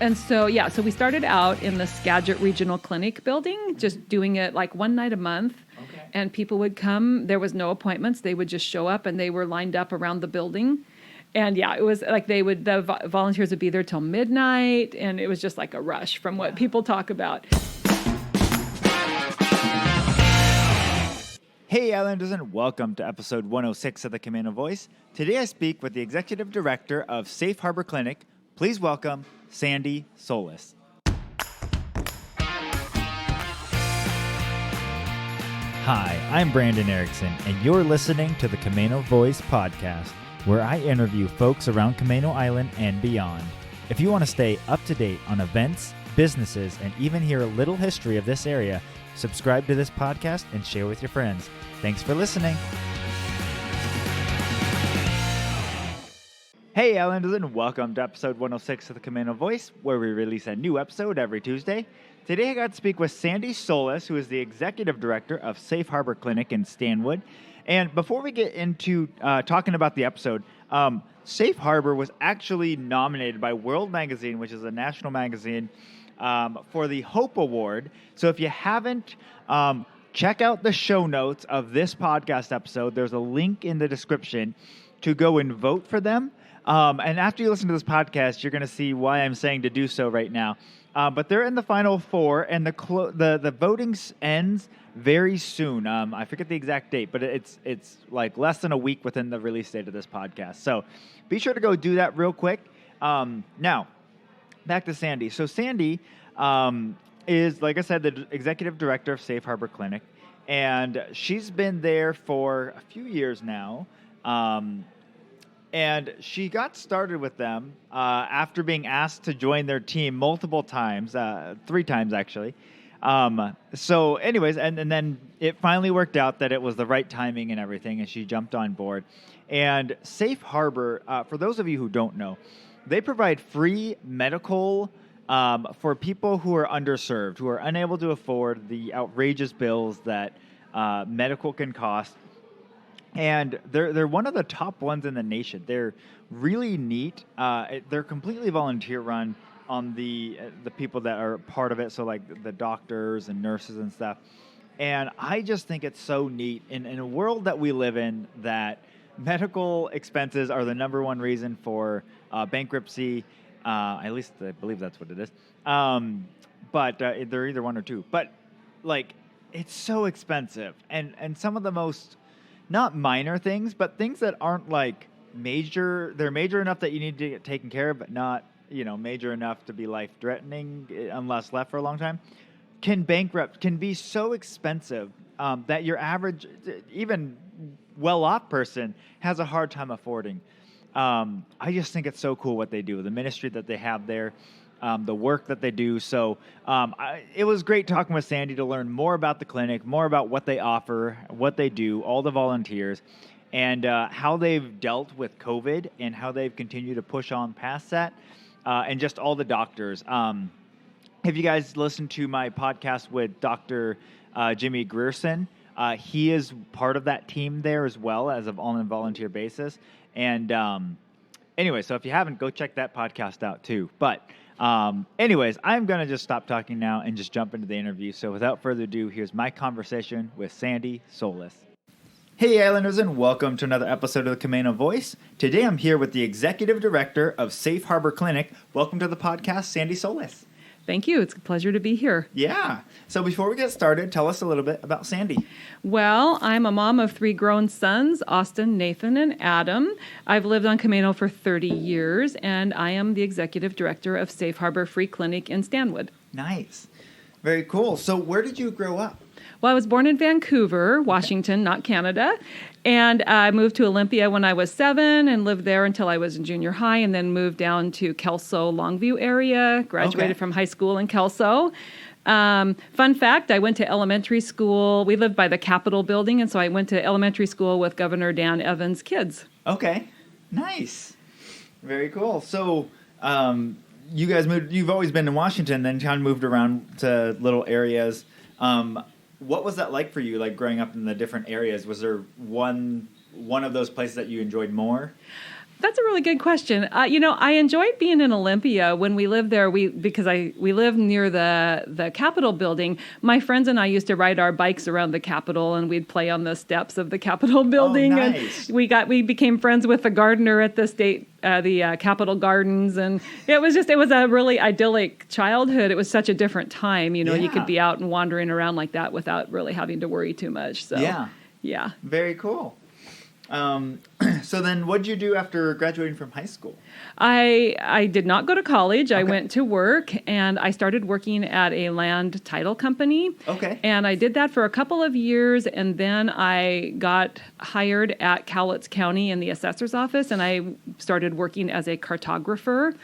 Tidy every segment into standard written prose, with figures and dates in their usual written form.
And so, so we started out in the Skagit Regional Clinic building, just doing it like one night a month. Okay. And people would come. There was no appointments. They would just show up, and they were lined up around the building. And it was like the volunteers would be there till midnight, and it was just like a rush from what people talk about. Hey Islanders, and welcome to episode 106 of the Camano Voice. Today I speak with the Executive Director of Safe Harbor Clinic. Please welcome Sandy Solis. Hi, I'm Brandon Erickson, and you're listening to the Camano Voice podcast, where I interview folks around Camano Island and beyond. If you want to stay up to date on events, businesses, and even hear a little history of this area, subscribe to this podcast and share with your friends. Thanks for listening. Hey Islanders, and welcome to episode 106 of the Camano Voice, where we release a new episode every Tuesday. Today I got to speak with Sandy Solis, who is the Executive Director of Safe Harbor Clinic in Stanwood. And before we get into talking about the episode, Safe Harbor was actually nominated by World Magazine, which is a national magazine, for the Hope Award. So if you haven't, check out the show notes of this podcast episode. There's a link in the description to go and vote for them. And after you listen to this podcast, you're going to see why I'm saying to do so right now. But they're in the final four, and the voting ends very soon. I forget the exact date, but it's like less than a week within the release date of this podcast. So be sure to go do that real quick. Now, back to Sandy. So Sandy is, like I said, the Executive Director of Safe Harbor Clinic, and she's been there for a few years now. And she got started with them after being asked to join their team multiple times, 3 times actually. So anyways, and then it finally worked out that it was the right timing and everything, and she jumped on board. And Safe Harbor, for those of you who don't know, they provide free medical for people who are underserved, who are unable to afford the outrageous bills that medical can cost. And they're one of the top ones in the nation. They're really neat. They're completely volunteer run on the people that are part of it. So like the doctors and nurses and stuff. And I just think it's so neat in a world that we live in that medical expenses are the number one reason for bankruptcy. At least I believe that's what it is. But they're either one or two. But like it's so expensive, and some of the most not minor things, but things that aren't like major. They're major enough that you need to get taken care of, but not, major enough to be life-threatening unless left for a long time. Can be so expensive that your average, even well-off person has a hard time affording. I just think it's so cool what they do, the ministry that they have there. The work that they do. So it was great talking with Sandy to learn more about the clinic, more about what they offer, what they do, all the volunteers, and how they've dealt with COVID and how they've continued to push on past that, and just all the doctors. If you guys listen to my podcast with Dr. Jimmy Grierson, he is part of that team there as well as on a volunteer basis. And anyway, so if you haven't, go check that podcast out too. But anyways, I'm going to just stop talking now and just jump into the interview. So without further ado, here's my conversation with Sandy Solis. Hey Islanders, and welcome to another episode of the Camano Voice. Today I'm here with the Executive Director of Safe Harbor Clinic. Welcome to the podcast, Sandy Solis. Thank you. It's a pleasure to be here. Yeah. So before we get started, tell us a little bit about Sandy. Well, I'm a mom of 3 grown sons, Austin, Nathan, and Adam. I've lived on Camano for 30 years, and I am the Executive Director of Safe Harbor Free Clinic in Stanwood. Nice. Very cool. So where did you grow up? Well, I was born in Vancouver, Washington, not Canada. And I moved to Olympia when I was 7 and lived there until I was in junior high, and then moved down to Kelso, Longview area, graduated from high school in Kelso. Fun fact, I went to elementary school. We lived by the Capitol building, and so I went to elementary school with Governor Dan Evans' kids. Okay, nice. Very cool. So you guys moved, you've always been in Washington, then kind of moved around to little areas. What was that like for you, like growing up in the different areas? Was there one of those places that you enjoyed more? That's a really good question. I enjoyed being in Olympia when we lived there. Because we lived near the Capitol building. My friends and I used to ride our bikes around the Capitol, and we'd play on the steps of the Capitol building. Oh, nice. And we became friends with the gardener at the Capitol Gardens, and it was a really idyllic childhood. It was such a different time. You could be out and wandering around like that without really having to worry too much. So yeah, very cool. So then what did you do after graduating from high school? I did not go to college. Okay. I went to work, and I started working at a land title company. Okay. And I did that for a couple of years, and then I got hired at Cowlitz County in the assessor's office, and I started working as a cartographer.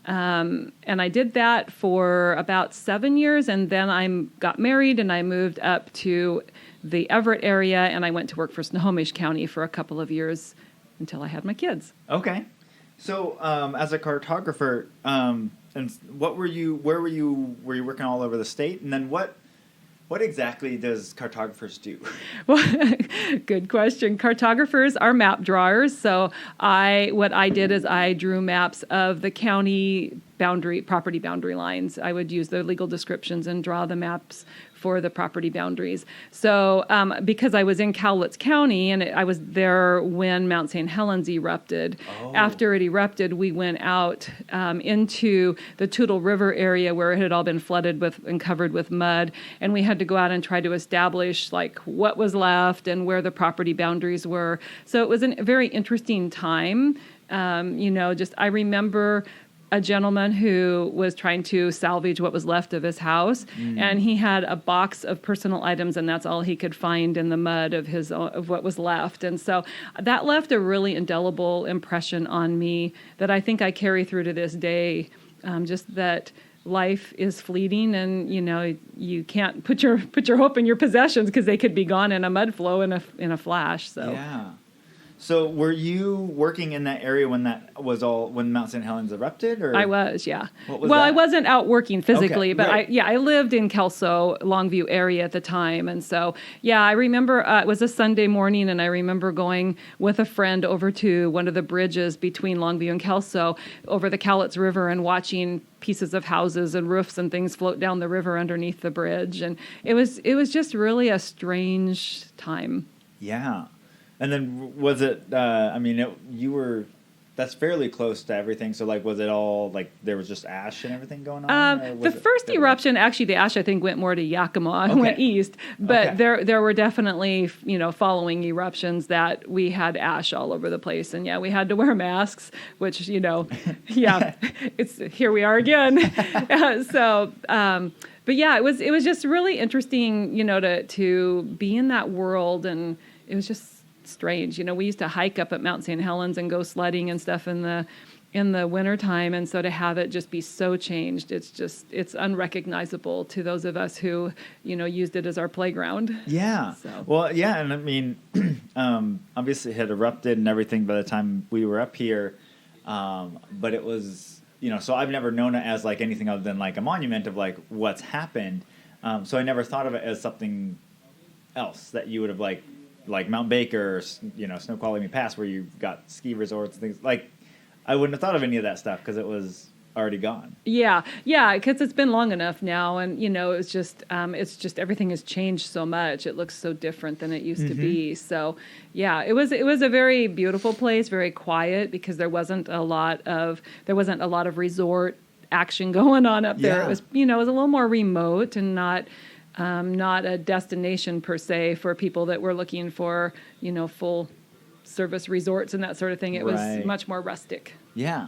And I did that for about 7 years, and then I got married, and I moved up to the Everett area, and I went to work for Snohomish County for a couple of years until I had my kids. Okay. So, as a cartographer, and where were you working all over the state? And then what exactly does cartographers do? Well, good question. Cartographers are map drawers. So what I did is I drew maps of the county property boundary lines. I would use the legal descriptions and draw the maps for the property boundaries. So because I was in Cowlitz County, and I was there when Mount St. Helens erupted. Oh. After it erupted, we went out into the Toutle River area where it had all been flooded and covered with mud, and we had to go out and try to establish like what was left and where the property boundaries were. So it was a very interesting time. I remember a gentleman who was trying to salvage what was left of his house, and he had a box of personal items, and that's all he could find in the mud of what was left. And so that left a really indelible impression on me that I think I carry through to this day. Just that life is fleeting, and you can't put your hope in your possessions because they could be gone in a mud flow in a flash. So yeah. So were you working in that area when Mount St. Helens erupted? Or? I was, yeah. What was that? I that? wasn't out working physically, Okay, but right. I lived in Kelso, Longview area at the time. And so, I remember it was a Sunday morning, and I remember going with a friend over to one of the bridges between Longview and Kelso over the Cowlitz River and watching pieces of houses and roofs and things float down the river underneath the bridge. And it was just really a strange time. Yeah. And then was it, that's fairly close to everything. So, was it all, there was just ash and everything going on? The first eruption, actually, the ash, I think, went more to Yakima and went east. But there were definitely, following eruptions that we had ash all over the place. And, we had to wear masks, which, it's here we are again. But, it was just really interesting, to be in that world. And it was just strange. We used to hike up at Mount St. Helens and go sledding and stuff in the wintertime, and so to have it just be so changed, it's unrecognizable to those of us who used it as our playground. Yeah. So. Well, yeah, and obviously it had erupted and everything by the time we were up here, but it was so I've never known it as anything other than a monument of what's happened, so I never thought of it as something else that you would have like Mount Baker, Snoqualmie Pass, where you've got ski resorts and things. I wouldn't have thought of any of that stuff because it was already gone. Yeah, because it's been long enough now, and it's just everything has changed so much. It looks so different than it used to be. So, it was a very beautiful place, very quiet because there wasn't a lot of resort action going on up there. Yeah. It was it was a little more remote and not a destination per se for people that were looking for, full service resorts and that sort of thing. It was much more rustic. Yeah.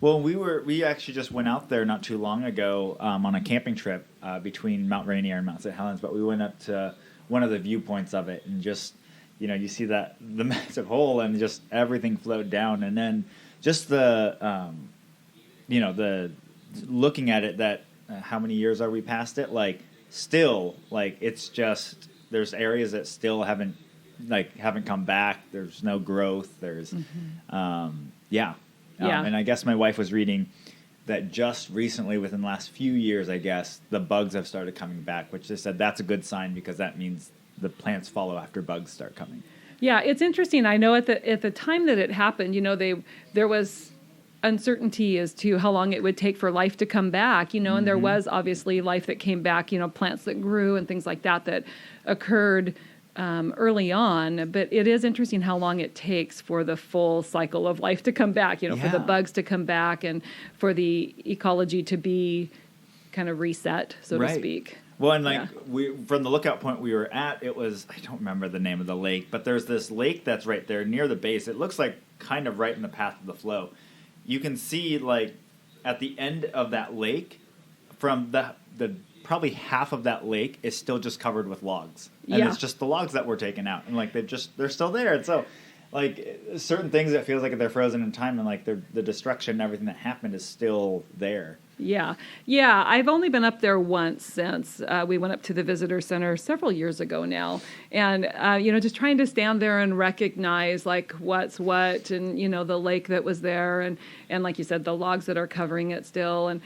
Well, we actually just went out there not too long ago on a camping trip between Mount Rainier and Mount St. Helens, but we went up to one of the viewpoints of it and just, you see the massive hole and just everything flowed down. And then just the looking at it that how many years are we past it? Still, it's just there's areas that still haven't come back. There's no growth. There's and I guess my wife was reading that just recently, within the last few years, I guess the bugs have started coming back, which they said that's a good sign because that means the plants follow after bugs start coming. Yeah, it's interesting. I know at the time that it happened, there was uncertainty as to how long it would take for life to come back, and there was obviously life that came back, plants that grew and things like that occurred early on. But it is interesting how long it takes for the full cycle of life to come back, for the bugs to come back and for the ecology to be kind of reset, so to speak. Well, and we from the lookout point we were at, it was, I don't remember the name of the lake, but there's this lake that's right there near the base. It looks like kind of right in the path of the flow. You can see like at the end of that lake, from the probably half of that lake is still just covered with logs, and it's just the logs that were taken out, and like they're still there, and so like certain things it feels like they're frozen in time, and like the destruction and everything that happened is still there. Yeah. I've only been up there once since we went up to the visitor center several years ago now. And, just trying to stand there and recognize like what's what and, the lake that was there. And like you said, the logs that are covering it still. And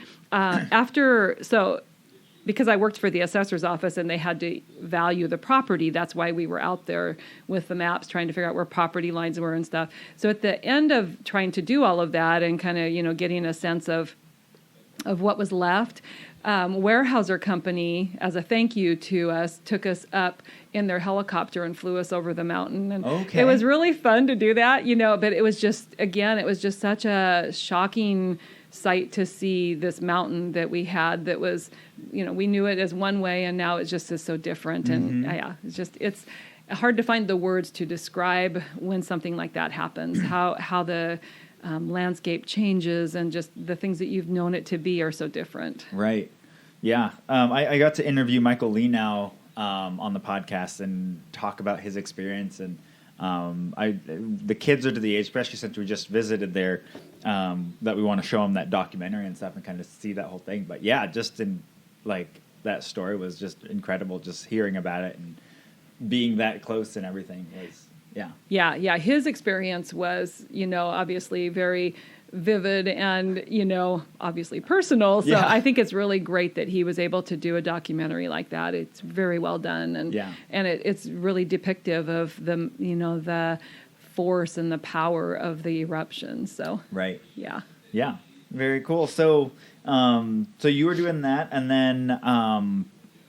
because I worked for the assessor's office and they had to value the property, that's why we were out there with the maps trying to figure out where property lines were and stuff. So at the end of trying to do all of that and kind of, getting a sense of what was left, Weyerhaeuser Company, as a thank you to us, took us up in their helicopter and flew us over the mountain. And it was really fun to do that, but it was just such a shocking sight to see this mountain that we had that was, we knew it as one way and now it just is so different. And it's hard to find the words to describe when something like that happens, how the landscape changes and just the things that you've known it to be are so different. Right. Yeah. I got to interview Michael Lee now on the podcast and talk about his experience. And the kids are to the age, especially since we just visited there, that we want to show them that documentary and stuff and kind of see that whole thing. But yeah, just in like that story was just incredible. Just hearing about it and being that close and everything was. Yeah. His experience was, obviously very vivid and, obviously personal. So I think it's really great that he was able to do a documentary like that. It's very well done. And it's really depictive of the force and the power of the eruption. So, Yeah. Very cool. So you were doing that. And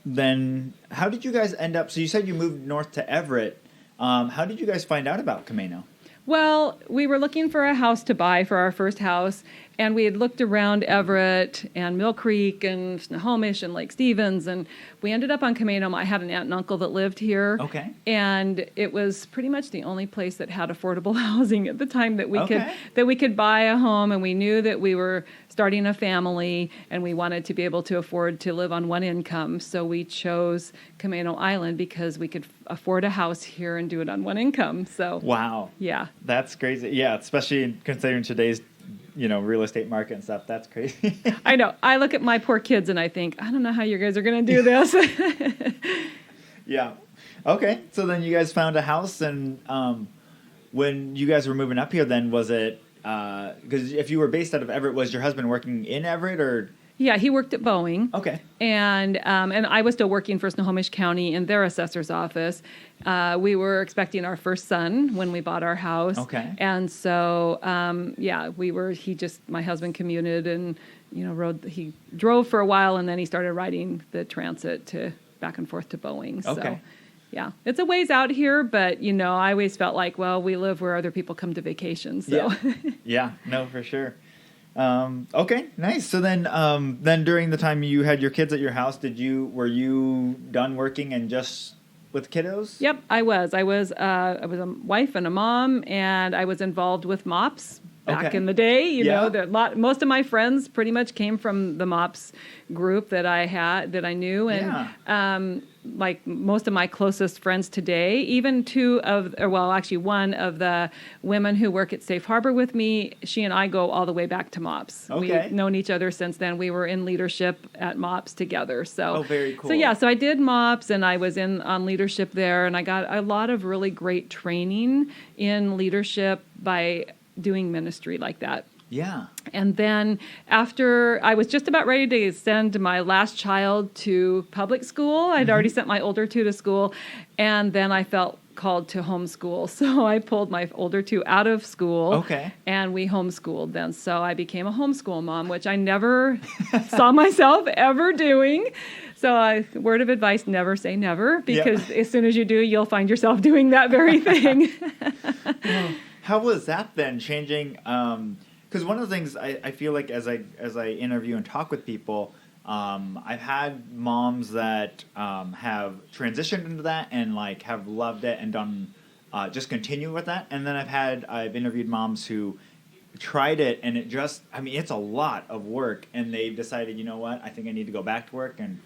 then how did you guys end up? So you said you moved north to Everett. How did you guys find out about Camano? Well, we were looking for a house to buy for our first house, and we had looked around Everett and Mill Creek and Snohomish and Lake Stevens, and we ended up on Camano. I had an aunt and uncle that lived here, and it was pretty much the only place that had affordable housing at the time that we could buy a home, and we knew that we were starting a family, and we wanted to be able to afford to live on one income, so we chose Camano Island because we could afford a house here and do it on one income. So wow, that's crazy. Yeah, especially considering today's real estate market and stuff. That's crazy. I know. I look at my poor kids and I think, I don't know how you guys are going to do this. Yeah. Okay. So then you guys found a house, and when you guys were moving up here, then was it because if you were based out of Everett, was your husband working in Everett or? Yeah, he worked at Boeing. Okay. And I was still working for Snohomish County in their assessor's office. We were expecting our first son when we bought our house. Okay. And so, my husband commuted and, he drove for a while, and then he started riding the transit back and forth to Boeing. Okay. So, yeah, it's a ways out here, but, I always felt like, well, we live where other people come to vacation. So. Yeah, no, for sure. Okay, nice. So then during the time you had your kids at your house, were you done working and just with kiddos? Yep, I was. I was a wife and a mom, and I was involved with MOPS back in the day. Most of my friends pretty much came from the MOPS group that I knew, and like most of my closest friends today, even one of the women who work at Safe Harbor with me, she and I go all the way back to MOPS. Okay. We've known each other since then. We were in leadership at MOPS together. So, very cool. So I did MOPS, and I was on leadership there, and I got a lot of really great training in leadership by doing ministry like that. Yeah. And then after I was just about ready to send my last child to public school, I'd already sent my older two to school, and then I felt called to homeschool. So I pulled my older two out of school. Okay. And we homeschooled then. So I became a homeschool mom, which I never saw myself ever doing. So word of advice, never say never, because as soon as you do, you'll find yourself doing that very thing. How was that then changing? Because one of the things I feel like as I interview and talk with people, I've had moms that have transitioned into that and like have loved it and done just continue with that. And then I've interviewed moms who tried it and it just, I mean, it's a lot of work, and they've decided, you know what, I think I need to go back to work and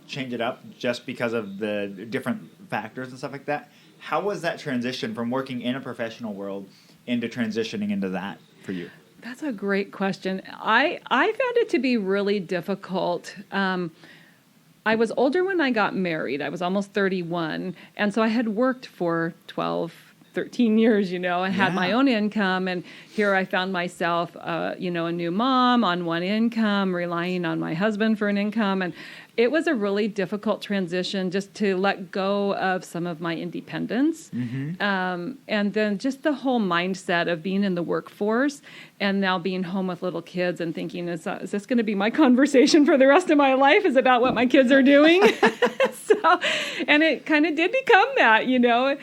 change it up just because of the different factors and stuff like that. How was that transition from working in a professional world into transitioning into that for you? That's a great question. I found it to be really difficult. I was older when I got married. I was almost 31. And so I had worked for 12, 13 years, and had my own income. And here I found myself, a new mom on one income, relying on my husband for an income. And it was a really difficult transition just to let go of some of my independence. Mm-hmm. And then just the whole mindset of being in the workforce and now being home with little kids and thinking, is this going to be my conversation for the rest of my life, is about what my kids are doing? And it kind of did become that,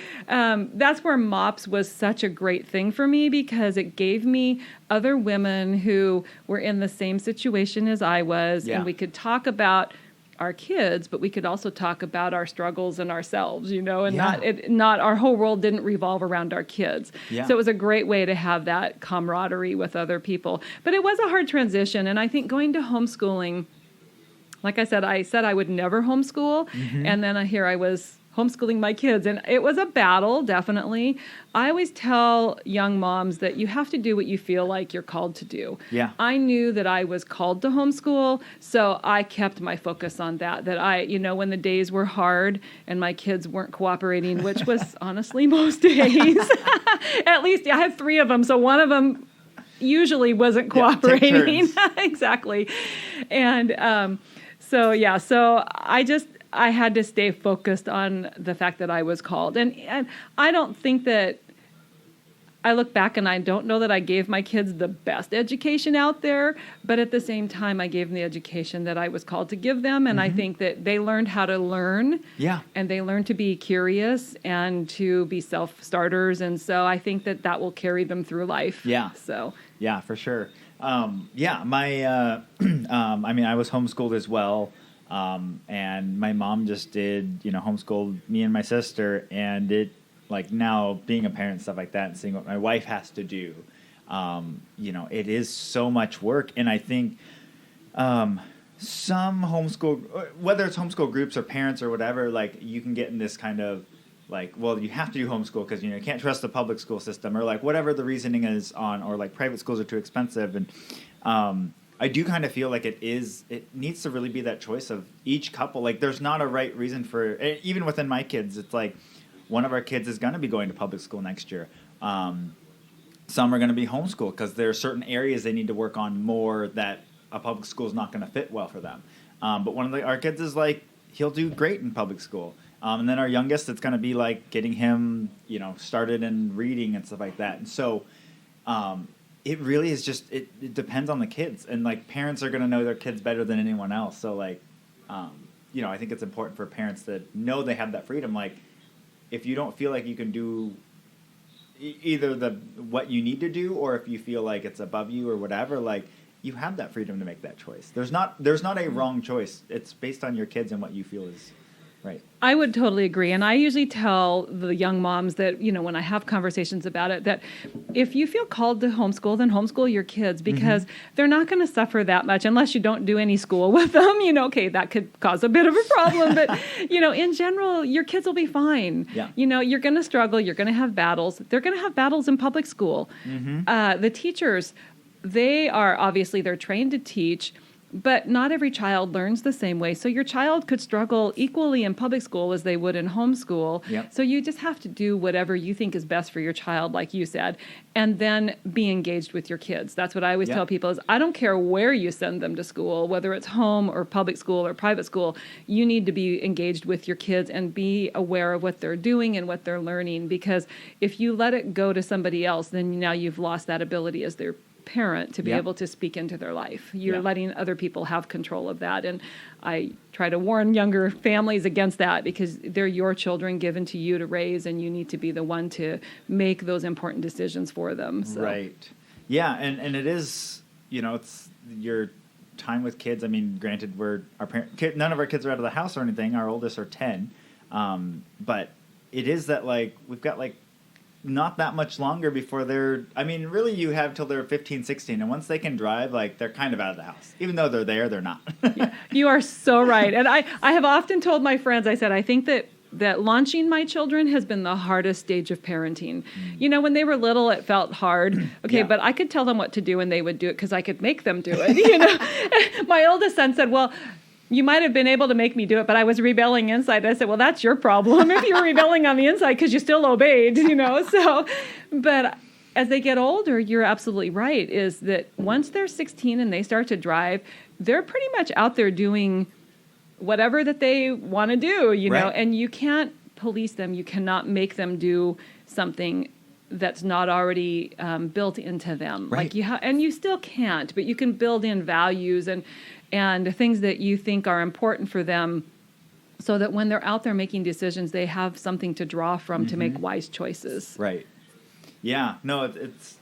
That's where MOPS was such a great thing for me, because it gave me other women who were in the same situation as I was, and we could talk about our kids, but we could also talk about our struggles and ourselves, not our whole world didn't revolve around our kids. Yeah. So it was a great way to have that camaraderie with other people. But it was a hard transition, and I think going to homeschooling, like I said I would never homeschool, and then here I was homeschooling my kids, and it was a battle, definitely. I always tell young moms that you have to do what you feel like you're called to do. Yeah. I knew that I was called to homeschool, so I kept my focus on that I, when the days were hard and my kids weren't cooperating, which was honestly most days. At least I had 3 of them, so one of them usually wasn't cooperating. Yeah, exactly. And so I had to stay focused on the fact that I was called. And I don't think that, I look back and I don't know that I gave my kids the best education out there, but at the same time, I gave them the education that I was called to give them. And I think that they learned how to learn. Yeah. And they learned to be curious and to be self-starters. And so I think that will carry them through life. Yeah. So. Yeah, for sure. I was homeschooled as well. And my mom just did, homeschooled me and my sister, and it, like, now being a parent and stuff like that and seeing what my wife has to do, it is so much work. And I think, some homeschool, whether it's homeschool groups or parents or whatever, like, you can get in this kind of, like, well, you have to do homeschool because, you can't trust the public school system, or like whatever the reasoning is on, or like private schools are too expensive. And, I do kind of feel like it needs to really be that choice of each couple. Like, there's not a right reason for, even within my kids, it's like one of our kids is going to be going to public school next year. Some are going to be homeschooled because there are certain areas they need to work on more that a public school is not going to fit well for them. But one of our kids is like, he'll do great in public school. And then our youngest, it's going to be like getting him, started in reading and stuff like that. And so, it really is just, it depends on the kids, and like parents are going to know their kids better than anyone else. So like, I think it's important for parents to know they have that freedom. Like, if you don't feel like you can do either what you need to do, or if you feel like it's above you or whatever, like, you have that freedom to make that choice. There's not a wrong choice. It's based on your kids and what you feel is right. I would totally agree. And I usually tell the young moms that, when I have conversations about it, that if you feel called to homeschool, then homeschool your kids, because they're not going to suffer that much unless you don't do any school with them. Okay, that could cause a bit of a problem. But, in general, your kids will be fine. Yeah. You're going to struggle. You're going to have battles. They're going to have battles in public school. The teachers, they're trained to teach, but not every child learns the same way. So your child could struggle equally in public school as they would in homeschool. Yep. So you just have to do whatever you think is best for your child, like you said. and then be engaged with your kids. That's what I always tell people is I don't care where you send them to school, whether it's home or public school or private school, you need to be engaged with your kids and be aware of what they're doing and what they're learning, because if you let it go to somebody else, then now you've lost that ability as their parent to be able to speak into their life. You're letting other people have control of that. And I try to warn younger families against that, because they're your children given to you to raise, and you need to be the one to make those important decisions for them. So. Right. Yeah, and it is, it's your time with kids. I mean, granted, none of our kids are out of the house or anything. Our oldest are 10. But it is that, we've got, not that much longer before really you have till they're 15, 16. And once they can drive, they're kind of out of the house. Even though they're there, they're not. You are so right. And I have often told my friends, I said, I think that launching my children has been the hardest stage of parenting. When they were little, it felt hard. Okay, but I could tell them what to do and they would do it because I could make them do it. My oldest son said, well, you might have been able to make me do it, but I was rebelling inside. I said, well, that's your problem if you're rebelling on the inside because you still obeyed, So, but as they get older, you're absolutely right, is that once they're 16 and they start to drive, they're pretty much out there doing whatever that they want to do, know, and you can't police them. You cannot make them do something that's not already built into them. Right. And you still can't, but you can build in values and things that you think are important for them, so that when they're out there making decisions, they have something to draw from to make wise choices. Right. Yeah. No,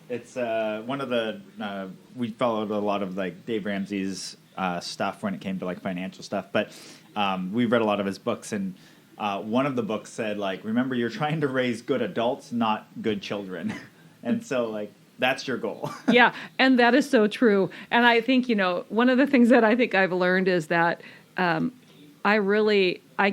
it's one of the we followed a lot of Dave Ramsey's stuff when it came to financial stuff, but we read a lot of his books, and one of the books said remember, you're trying to raise good adults, not good children, and so that's your goal. Yeah, and that is so true. And I think, one of the things that I think I've learned is that I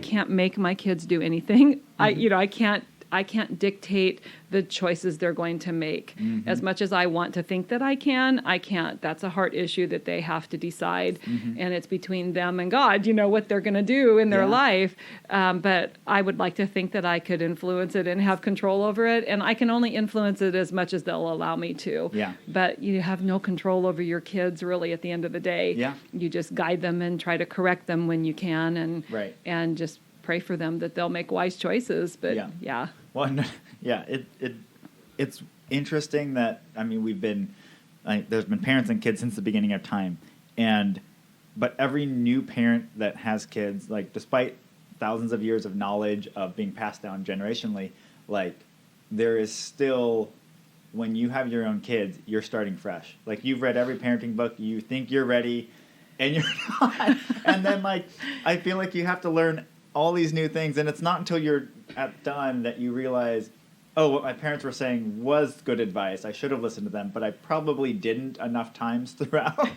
can't make my kids do anything. I can't dictate the choices they're going to make. As much as I want to think that I can't. That's a heart issue that they have to decide. And it's between them and God, what they're going to do in their life. But I would like to think that I could influence it and have control over it. And I can only influence it as much as they'll allow me to. Yeah. But you have no control over your kids, really, at the end of the day. Yeah. You just guide them and try to correct them when you can, and just pray for them that they'll make wise choices. But yeah. Well, it's interesting that, we've been, there's been parents and kids since the beginning of time, but every new parent that has kids, despite thousands of years of knowledge of being passed down generationally, there is still, when you have your own kids, you're starting fresh. You've read every parenting book, you think you're ready, and you're not. And then, I feel like you have to learn all these new things, and it's not until you're done that you realize, oh, what my parents were saying was good advice. I should have listened to them, but I probably didn't enough times throughout.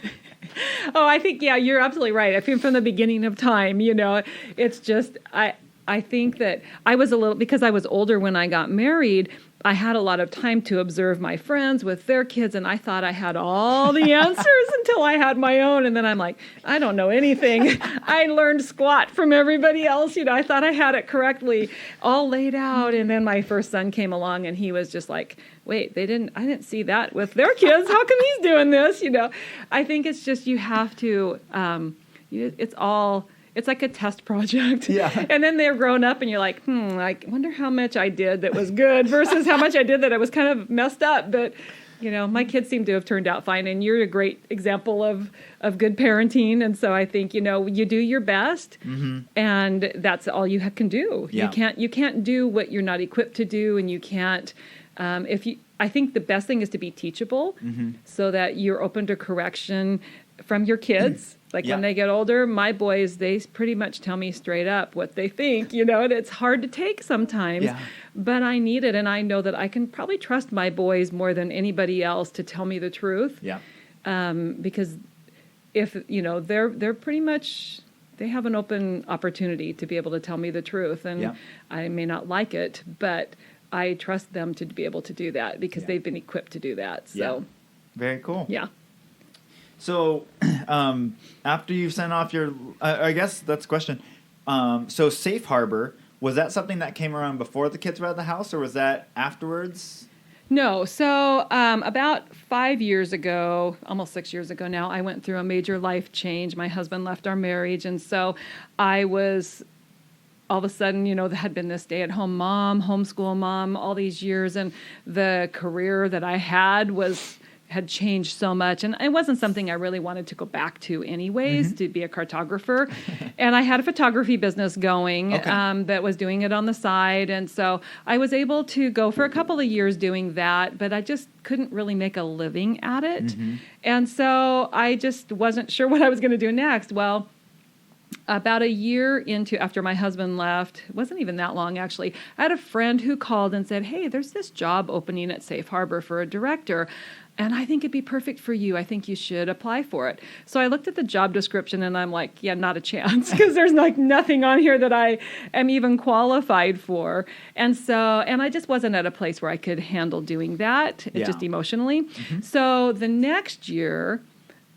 Oh, I think, you're absolutely right. I think from the beginning of time, it's just, I think that I was because I was older when I got married, I had a lot of time to observe my friends with their kids, and I thought I had all the answers until I had my own. And then I'm like, I don't know anything. I learned squat from everybody else. I thought I had it correctly all laid out. And then my first son came along, and he was just like, wait, I didn't see that with their kids. How come he's doing this? I think it's just, you have to, it's like a test project. Yeah. And then they're grown up and you're like, I wonder how much I did that was good versus how much I did that I was kind of messed up. But, my kids seem to have turned out fine. And you're a great example of good parenting. And so I think, you do your best, and that's all you can do. Yeah. You can't do what you're not equipped to do. And you can't, I think the best thing is to be teachable, so that you're open to correction from your kids. When they get older, my boys, they pretty much tell me straight up what they think, and it's hard to take sometimes, but I need it. And I know that I can probably trust my boys more than anybody else to tell me the truth. Yeah. Because if, they're pretty much, they have an open opportunity to be able to tell me the truth. And I may not like it, but I trust them to be able to do that because they've been equipped to do that. So, very cool. Yeah. So, after you've sent off your, I guess that's the question. So, Safe Harbor, was that something that came around before the kids were out of the house, or was that afterwards? No. So about 5 years ago, almost 6 years ago now, I went through a major life change. My husband left our marriage. And so I was all of a sudden, there had been this stay-at-home mom, homeschool mom, all these years. And the career that I had changed so much. And it wasn't something I really wanted to go back to anyways, to be a cartographer. And I had a photography business going that was doing it on the side. And so I was able to go for a couple of years doing that, but I just couldn't really make a living at it. And so I just wasn't sure what I was going to do next. Well, about a year after my husband left, it wasn't even that long actually, I had a friend who called and said, hey, there's this job opening at Safe Harbor for a director, and I think it'd be perfect for you. I think you should apply for it. So I looked at the job description and I'm like, yeah, not a chance, because there's like nothing on here that I am even qualified for. And I just wasn't at a place where I could handle doing that, just emotionally. So the next year,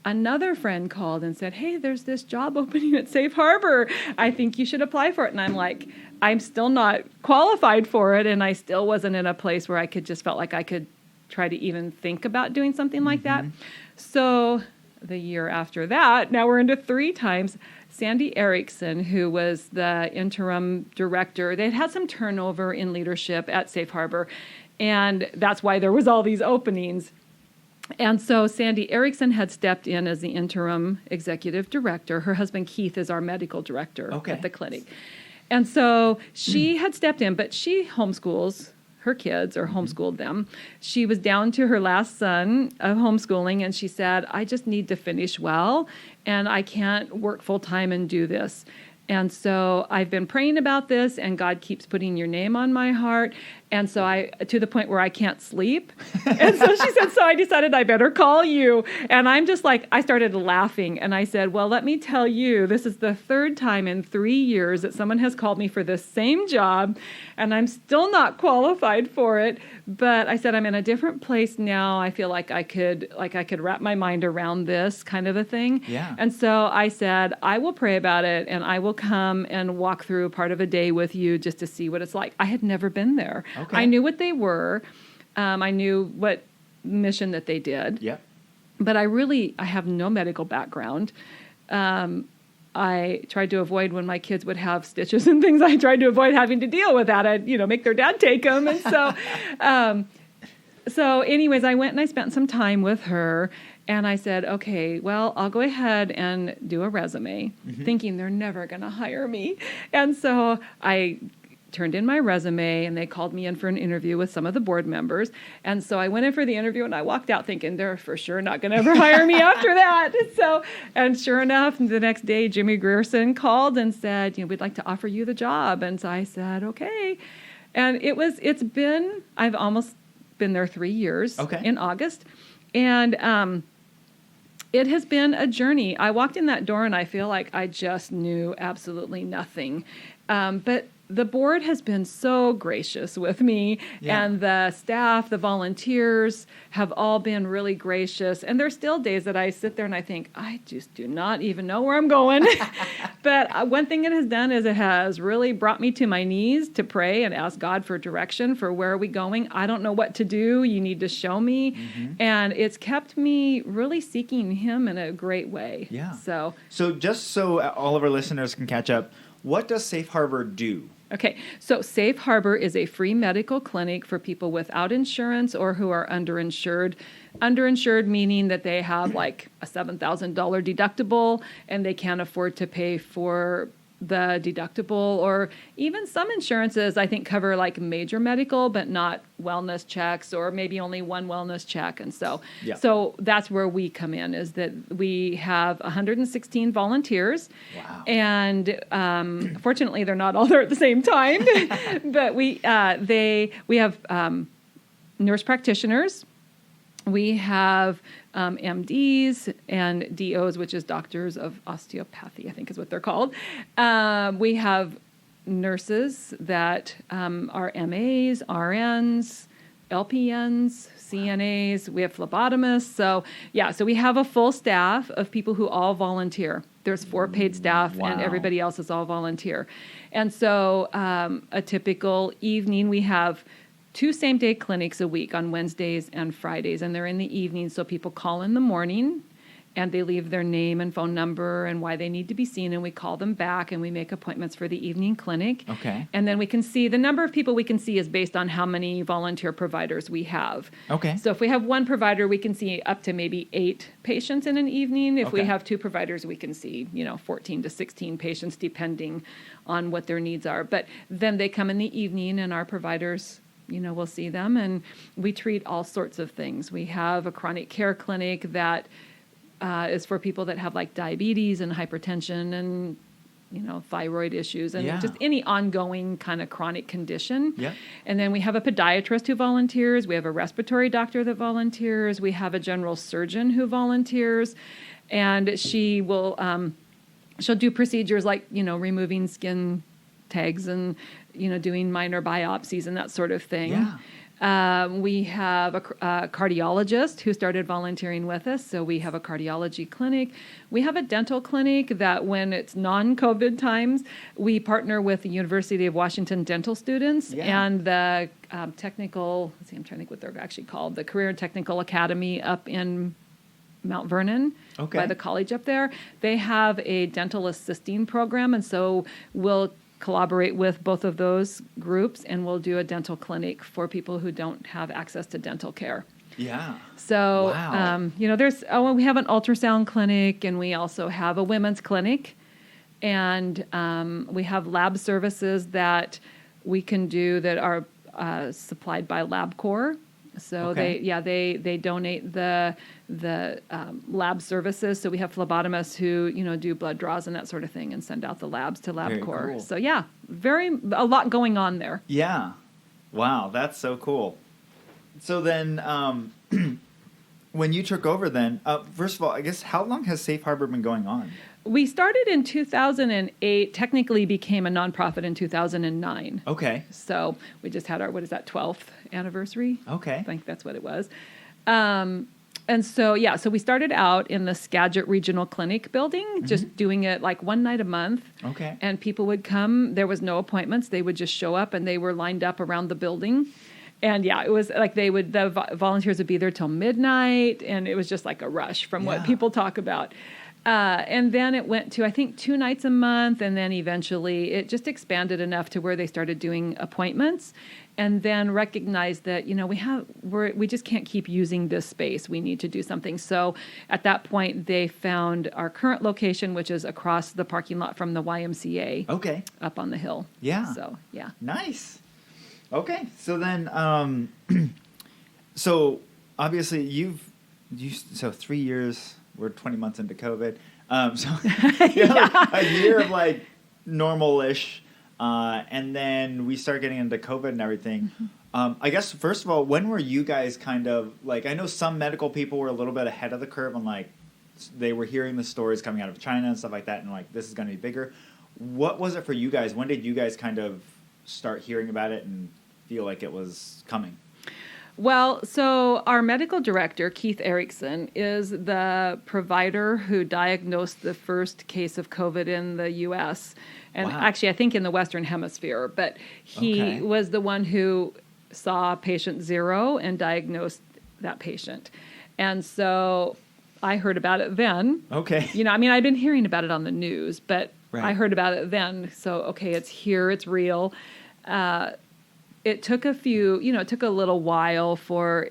another friend called and said, hey, there's this job opening at Safe Harbor. I think you should apply for it. And I'm like, I'm still not qualified for it. And I still wasn't in a place where I just felt like I could try to even think about doing something like that. So the year after that, now we're into 3 times, Sandy Erickson, who was the interim director, they'd had some turnover in leadership at Safe Harbor. And that's why there was all these openings. And so Sandy Erickson had stepped in as the interim executive director. Her husband, Keith, is our medical director at the clinic. And so she had stepped in, but she homeschools her kids, or homeschooled them. She was down to her last son of homeschooling, and she said, I just need to finish well, and I can't work full-time and do this. And so I've been praying about this, and God keeps putting your name on my heart. And so to the point where I can't sleep. And so she said, so I decided I better call you. And I'm just like, I started laughing. And I said, well, let me tell you, this is the 3rd time in 3 years that someone has called me for this same job. And I'm still not qualified for it. But I said, I'm in a different place now. I feel like I could wrap my mind around this kind of a thing. Yeah. And so I said, I will pray about it, and I will come and walk through part of a day with you just to see what it's like. I had never been there. Okay. I knew what they were. I knew what mission that they did. Yeah. But I have no medical background. I tried to avoid when my kids would have stitches and things. I tried to avoid having to deal with that. I'd, make their dad take them. And so, anyways, I went and I spent some time with her. And I said, okay, well, I'll go ahead and do a resume, thinking they're never going to hire me. And so I turned in my resume, and they called me in for an interview with some of the board members. And so I went in for the interview, and I walked out thinking they're for sure not going to ever hire me after that. And sure enough, the next day, Jimmy Grierson called and said, we'd like to offer you the job. And so I said, okay. And I've almost been there 3 years in August. And it has been a journey. I walked in that door, and I feel like I just knew absolutely nothing. But the board has been so gracious with me, and the staff, the volunteers have all been really gracious. And there's still days that I sit there and I think, I just do not even know where I'm going. But one thing it has done is it has really brought me to my knees to pray and ask God for direction for where are we going. I don't know what to do. You need to show me. And it's kept me really seeking Him in a great way. Yeah. So just so all of our listeners can catch up, what does Safe Harbor do? Okay, so Safe Harbor is a free medical clinic for people without insurance or who are underinsured. Underinsured meaning that they have like a $7,000 deductible and they can't afford to pay for the deductible, or even some insurances I think cover like major medical but not wellness checks, or maybe only one wellness check. And so that's where we come in, is that we have 116 volunteers. Wow. And fortunately they're not all there at the same time. But we have nurse practitioners. We have MDs and DOs, which is doctors of osteopathy, I think is what they're called. We have nurses that are MAs, RNs, LPNs, CNAs. We have phlebotomists. So we have a full staff of people who all volunteer. There's 4 paid staff, and everybody else is all volunteer. And so a typical evening, we have 2 same-day clinics a week on Wednesdays and Fridays, and they're in the evening, so people call in the morning, and they leave their name and phone number and why they need to be seen, and we call them back, and we make appointments for the evening clinic. Okay. And then we can see, the number of people we can see is based on how many volunteer providers we have. Okay. So if we have one provider, we can see up to maybe 8 patients in an evening. If we Okay. have 2 providers, we can see, 14 to 16 patients, depending on what their needs are. But then they come in the evening, and our providers, we'll see them, and we treat all sorts of things. We have a chronic care clinic that is for people that have like diabetes and hypertension and, thyroid issues and Yeah. just any ongoing kind of chronic condition. Yep. And then we have a podiatrist who volunteers. We have a respiratory doctor that volunteers. We have a general surgeon who volunteers. And she will, she'll do procedures like, removing skin tags and, doing minor biopsies and that sort of thing. Yeah. We have a cardiologist who started volunteering with us, so we have a cardiology clinic. We have a dental clinic that when it's non-COVID times, we partner with the University of Washington dental students Yeah. and the technical, I'm trying to think what they're actually called, the Career and Technical Academy up in Mount Vernon Okay. by the college up there. They have a dental assisting program, and so we'll collaborate with both of those groups, and we'll do a dental clinic for people who don't have access to dental care. Yeah. So, Wow. we have an ultrasound clinic, and we also have a women's clinic, and we have lab services that we can do that are supplied by LabCorp. So Okay. they donate the lab services. So we have phlebotomists who do blood draws and that sort of thing and send out the labs to Very LabCorp. cool. So a lot going on there. Yeah. Wow, that's so cool. So then, when you took over then, first of all, I guess, how long has Safe Harbor been going on? We started in 2008, technically became a nonprofit in 2009. Okay. So we just had our, 12th anniversary? Okay. I think that's what it was. And so we started out in the Skagit Regional Clinic building, just doing it like one night a month. Okay. And people would come. There was no appointments. They would just show up, and they were lined up around the building. And it was like the volunteers would be there till midnight, and it was just like a rush from what Yeah. people talk about. And then it went to, I think, 2 nights a month, and then eventually it just expanded enough to where they started doing appointments, and then recognized that we just can't keep using this space. We need to do something. So at that point, they found our current location, which is across the parking lot from the YMCA, Okay. up on the hill. Yeah. So yeah. Nice. Okay. So then, so obviously so 3 years, we're 20 months into COVID. So like a year of like normal-ish. And then we start getting into COVID and everything. I guess, first of all, when were you guys kind of, like, I know some medical people were a little bit ahead of the curve on, like, they were hearing the stories coming out of China and stuff like that, and, like, this is going to be bigger. What was it for you guys? When did you guys kind of start hearing about it and feel like it was coming? Well, so our medical director, Keith Erickson, is the provider who diagnosed the first case of COVID in the U.S. And Wow. actually, I think in the Western Hemisphere. But he Okay. was the one who saw patient 0 and diagnosed that patient. And so I heard about it then. Okay. I'd been hearing about it on the news, but Right. I heard about it then. So, okay, it's here, it's real. It took it took a little while for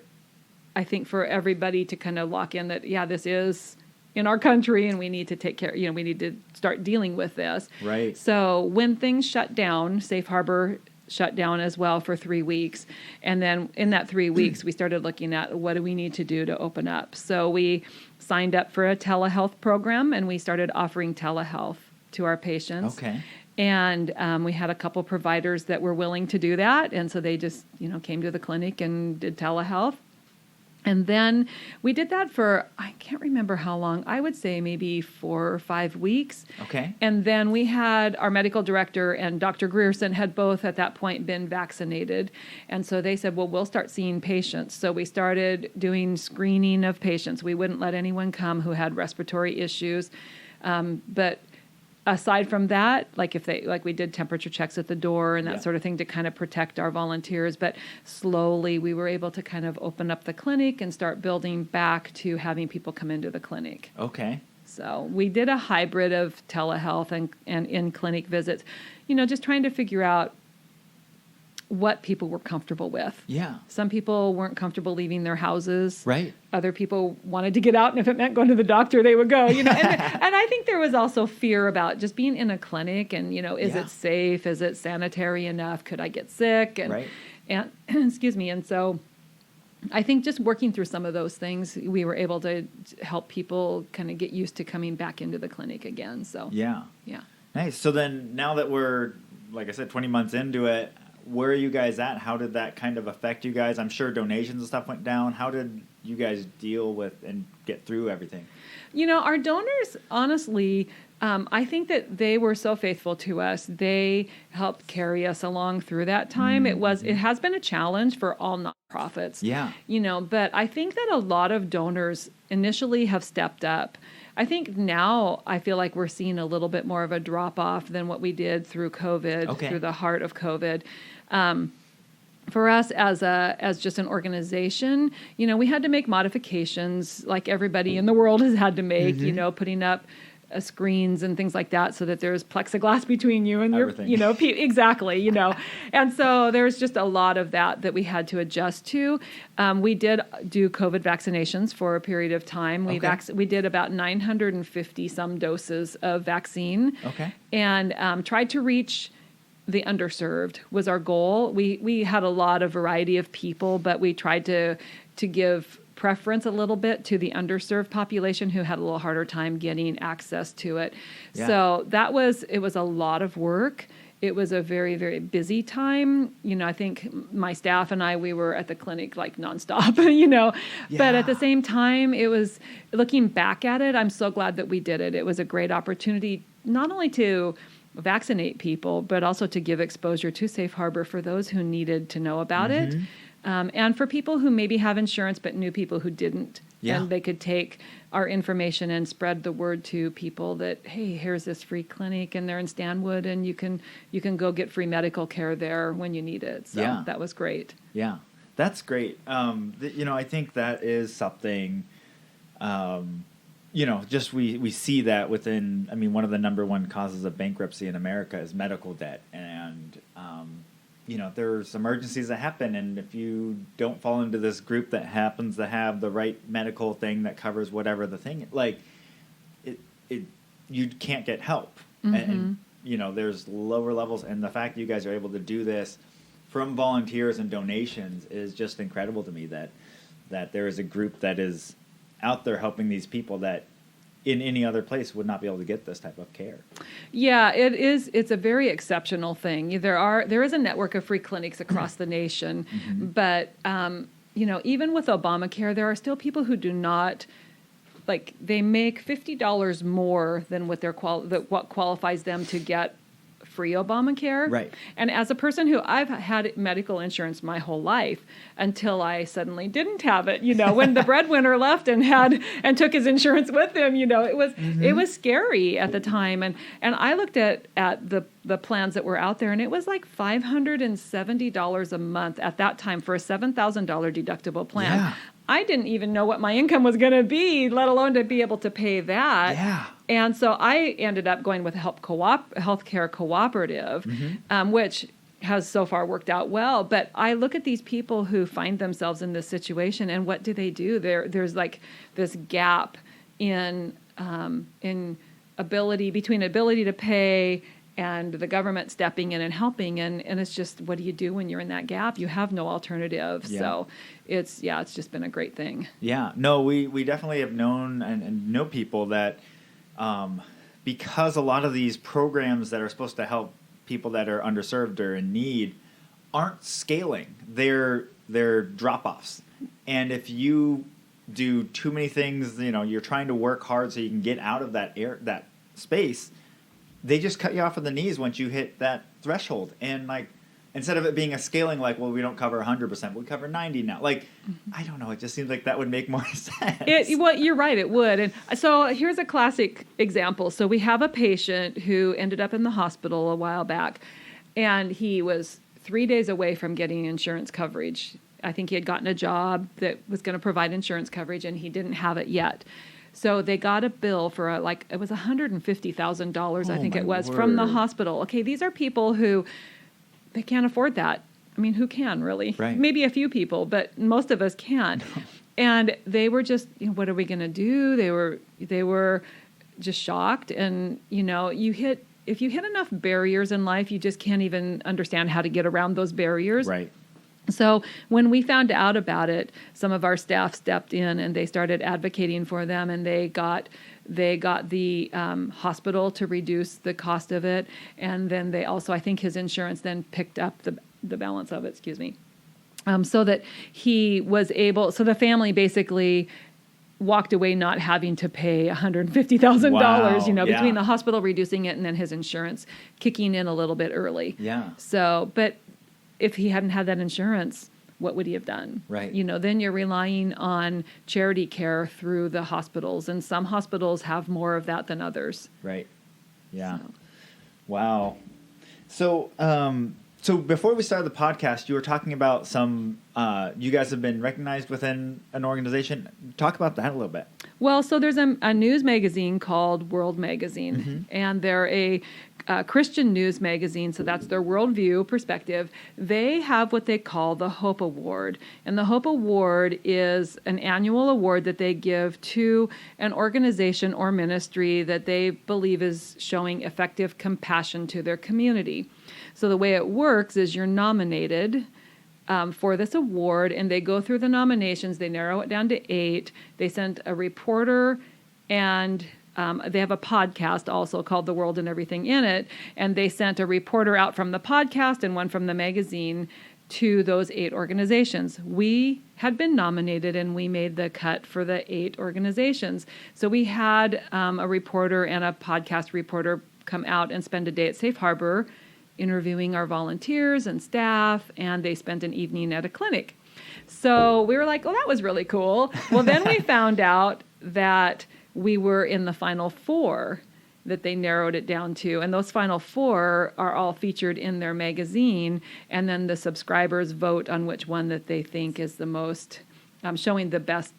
everybody to kind of lock in that, this is in our country and we need to take care, we need to start dealing with this. Right. So when things shut down, Safe Harbor shut down as well for 3 weeks. And then in that 3 weeks, we started looking at what do we need to do to open up. So we signed up for a telehealth program, and we started offering telehealth to our patients. Okay. And we had a couple providers that were willing to do that. And so they just, came to the clinic and did telehealth. And then we did that for, I can't remember how long, I would say maybe 4 or 5 weeks. Okay. And then we had our medical director and Dr. Grierson had both at that point been vaccinated. And so they said, well, we'll start seeing patients. So we started doing screening of patients. We wouldn't let anyone come who had respiratory issues. But aside from that, like we did temperature checks at the door and that Yeah. sort of thing to kind of protect our volunteers. But slowly we were able to kind of open up the clinic and start building back to having people come into the clinic. Okay. So we did a hybrid of telehealth and in-clinic visits, just trying to figure out what people were comfortable with. Yeah. Some people weren't comfortable leaving their houses. Right. Other people wanted to get out, and if it meant going to the doctor, they would go. And I think there was also fear about just being in a clinic, and is Yeah. it safe? Is it sanitary enough? Could I get sick? And Right. and excuse me. And so, I think just working through some of those things, we were able to help people kind of get used to coming back into the clinic again. So Yeah. yeah. Nice. So then now that we're, like I said, 20 months into it, where are you guys at? How did that kind of affect you guys? I'm sure donations and stuff went down. How did you guys deal with and get through everything? Our donors, honestly, I think that they were so faithful to us. They helped carry us along through that time. Mm-hmm. It has been a challenge for all nonprofits. Yeah. But I think that a lot of donors initially have stepped up. I think now I feel like we're seeing a little bit more of a drop off than what we did through COVID, Okay. through the heart of COVID. For us as just an organization, we had to make modifications like everybody in the world has had to make, putting up screens and things like that so that there's plexiglass between you and your, Everything. exactly. And so there's just a lot of that we had to adjust to. We did do COVID vaccinations for a period of time. We did about 950 some doses of vaccine. Okay. And tried to reach the underserved was our goal. We had a lot of variety of people, but we tried to give preference a little bit to the underserved population who had a little harder time getting access to it. Yeah. So it was a lot of work. It was a very, very busy time. I think my staff and we were at the clinic like nonstop, But at the same time, it was, looking back at it, I'm so glad that we did it. It was a great opportunity, not only to vaccinate people, but also to give exposure to Safe Harbor for those who needed to know about it. And for people who maybe have insurance but knew people who didn't. Yeah. And they could take our information and spread the word to people that, hey, here's this free clinic and they're in Stanwood and you can go get free medical care there when you need it. So that was great. Yeah, that's great. I think that is something, just we see that within, one of the number one causes of bankruptcy in America is medical debt. And, there's emergencies that happen. And if you don't fall into this group that happens to have the right medical thing that covers whatever the thing, you can't get help. And, there's lower levels. And the fact that you guys are able to do this from volunteers and donations is just incredible to me that there is a group that is out there helping these people that in any other place would not be able to get this type of care. Yeah, it is. It's a very exceptional thing. There is a network of free clinics across the nation, but even with Obamacare, there are still people who do not, they make $50 more than what what qualifies them to get free Obamacare. Right. And as a person who I've had medical insurance my whole life until I suddenly didn't have it, when the breadwinner left and took his insurance with him, it was scary at the time. And I looked at the plans that were out there, and it was like $570 a month at that time for a $7,000 deductible plan. Yeah. I didn't even know what my income was going to be, let alone to be able to pay that. Yeah. And so I ended up going with a healthcare cooperative, which has so far worked out well. But I look at these people who find themselves in this situation, and what do they do? There's like this gap in ability to pay and the government stepping in and helping. And it's just, what do you do when you're in that gap? You have no alternative. Yeah. So it's just been a great thing. Yeah. No, we definitely have known and know people that because a lot of these programs that are supposed to help people that are underserved or in need aren't scaling. They're drop-offs. And if you do too many things, you're trying to work hard so you can get out of that space, they just cut you off at the knees once you hit that threshold. And instead of it being a scaling like, well, we don't cover 100%, we cover 90 now. Like, I don't know. It just seems like that would make more sense. Well, you're right, it would. And so here's a classic example. So we have a patient who ended up in the hospital a while back, and he was 3 days away from getting insurance coverage. I think he had gotten a job that was going to provide insurance coverage, and he didn't have it yet. So they got a bill for it was $150,000, I think it was, from the hospital. Okay, these are people who, they can't afford that. I mean, who can really? Right. Maybe a few people, but most of us can't. And they were just, what are we going to do? They were just shocked. And, if you hit enough barriers in life, you just can't even understand how to get around those barriers. Right. So when we found out about it, some of our staff stepped in and they started advocating for them, and they got the hospital to reduce the cost of it, and then they also, I think his insurance then picked up the balance of it, so that he was able, so the family basically walked away not having to pay $150,000, Wow, between the hospital reducing it and then his insurance kicking in a little bit early. Yeah. So, but if he hadn't had that insurance, what would he have done? Right. Then you're relying on charity care through the hospitals, and some hospitals have more of that than others. Right. Yeah. So. Wow. So before we started the podcast, you were talking about some, you guys have been recognized within an organization. Talk about that a little bit. Well, so there's a news magazine called World Magazine, and they're a Christian news magazine, so that's their worldview perspective. They have what they call the Hope Award, and the Hope Award is an annual award that they give to an organization or ministry that they believe is showing effective compassion to their community. So the way it works is you're nominated for this award, and they go through the nominations. They narrow it down to 8. They sent a reporter, and they have a podcast also called The World and Everything in It, and they sent a reporter out from the podcast and one from the magazine to those 8 organizations. We had been nominated, and we made the cut for the 8 organizations. So we had a reporter and a podcast reporter come out and spend a day at Safe Harbor interviewing our volunteers and staff, and they spent an evening at a clinic. So we were like, oh, that was really cool. Well, then we found out that we were in the final 4 that they narrowed it down to. And those final 4 are all featured in their magazine. And then the subscribers vote on which one that they think is the most, showing the best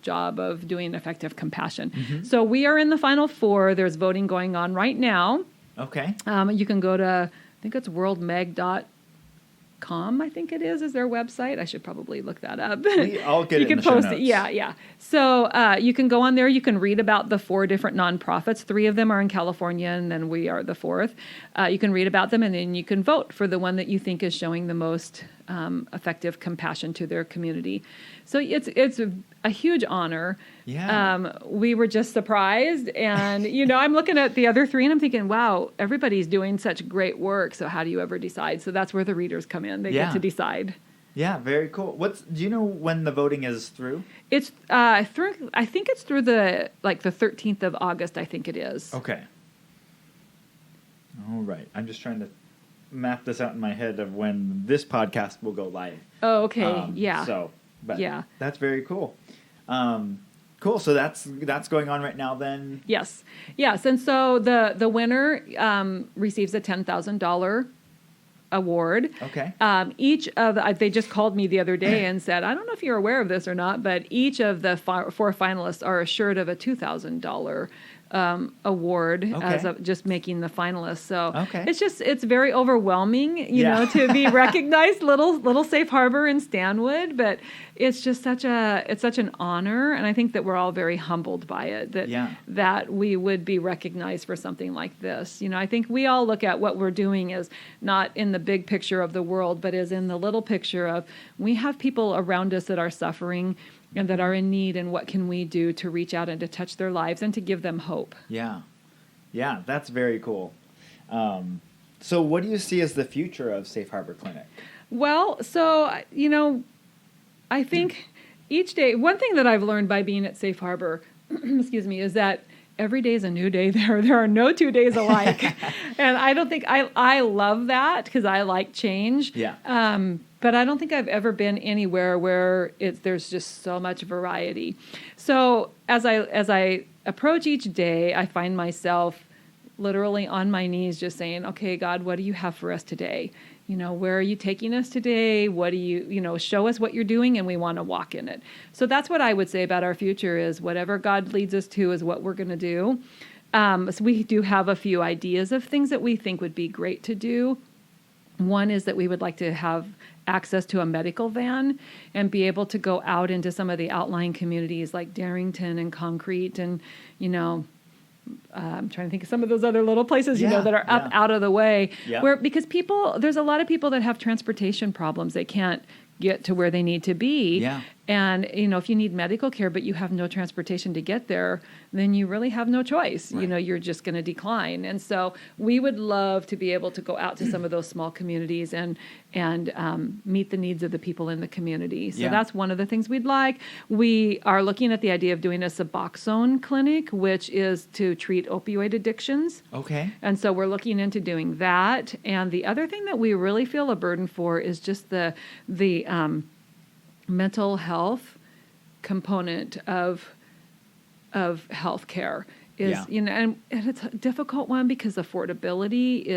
job of doing effective compassion. So we are in the final 4. There's voting going on right now. Okay. You can go to, I think it's worldmag.com, I think it is their website. I should probably look that up. I'll get you it can in the show post notes. it. Yeah. So you can go on there. You can read about the 4 different nonprofits. 3 of them are in California, and then we are the 4th. You can read about them, and then you can vote for the one that you think is showing the most effective compassion to their community. So it's a huge honor. Yeah. We were just surprised, and I'm looking at the other 3, and I'm thinking, wow, everybody's doing such great work. So how do you ever decide? So that's where the readers come in. They get to decide. Yeah, very cool. Do you know when the voting is through? It's through. I think it's through the 13th of August. I think it is. Okay. All right. I'm just trying to map this out in my head of when this podcast will go live. Oh, okay. Yeah. So, but yeah, that's very cool. Cool. So that's going on right now then. Yes. And so the winner receives a $10,000 award. Okay. Each of they just called me the other day and said, I don't know if you're aware of this or not, but each of the 4 finalists are assured of a $2,000 award as of just making the finalists. So it's very overwhelming, you know, to be recognized. Little Safe Harbor in Stanwood, but it's just such an honor, and I think that we're all very humbled by it that we would be recognized for something like this. I think we all look at what we're doing as not in the big picture of the world, but as in the little picture of we have people around us that are suffering and that are in need, and what can we do to reach out and to touch their lives and to give them hope. Yeah, that's very cool. So what do you see as the future of Safe Harbor Clinic? Well, so, I think each day, one thing that I've learned by being at Safe Harbor, excuse me, is that every day is a new day there. There are no 2 days alike. And I don't think I love that because I like change. Yeah. But I don't think I've ever been anywhere where there's just so much variety. So as I approach each day, I find myself literally on my knees just saying, okay, God, what do you have for us today? Where are you taking us today? What do you show us what you're doing, and we want to walk in it. So that's what I would say about our future is whatever God leads us to is what we're going to do. So we do have a few ideas of things that we think would be great to do. One is that we would like to have access to a medical van and be able to go out into some of the outlying communities like Darrington and Concrete and, I'm trying to think of some of those other little places, that are up out of the way. Yeah. Because there's a lot of people that have transportation problems. They can't get to where they need to be. Yeah. And, if you need medical care, but you have no transportation to get there, then you really have no choice. Right. You're just going to decline. And so we would love to be able to go out to some of those small communities and meet the needs of the people in the community. So that's one of the things we'd like. We are looking at the idea of doing a Suboxone clinic, which is to treat opioid addictions. Okay. And so we're looking into doing that. And the other thing that we really feel a burden for is just the mental health component of healthcare is, and it's a difficult one because affordability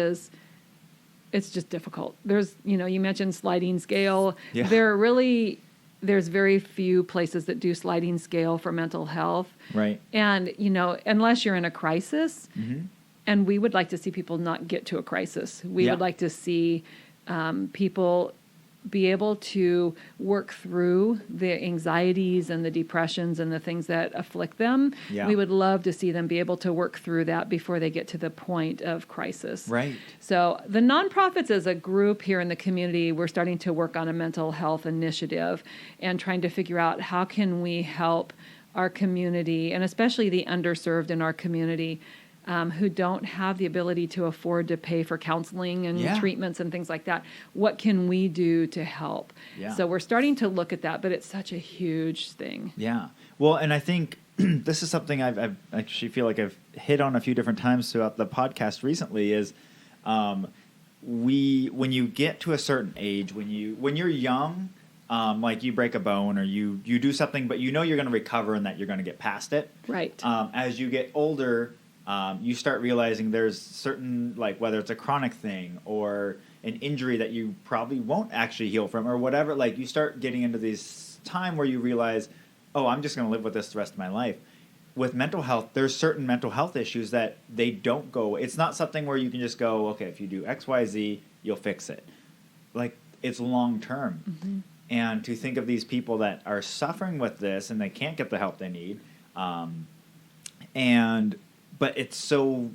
it's just difficult. There's, you mentioned sliding scale. Yeah. There's very few places that do sliding scale for mental health. Right. And, unless you're in a crisis, and we would like to see people not get to a crisis. We would like to see people be able to work through the anxieties and the depressions and the things that afflict them. Yeah. We would love to see them be able to work through that before they get to the point of crisis. Right. So the nonprofits as a group here in the community, we're starting to work on a mental health initiative and trying to figure out how can we help our community, and especially the underserved in our community, who don't have the ability to afford to pay for counseling and treatments and things like that. What can we do to help? Yeah. So we're starting to look at that, but it's such a huge thing. Yeah. Well, and I think this is something I've actually feel like I've hit on a few different times throughout the podcast recently is when you get to a certain age, when you're young, like you break a bone or you do something, but you're going to recover and that you're going to get past it. Right. As you get older, you start realizing there's certain, like whether it's a chronic thing or an injury that you probably won't actually heal from or whatever, like you start getting into this time where you realize, oh, I'm just going to live with this the rest of my life. With mental health, there's certain mental health issues that they don't go. It's not something where you can just go, okay, if you do X, Y, Z, you'll fix it. Like it's long term. Mm-hmm. And to think of these people that are suffering with this and they can't get the help they need, but it's so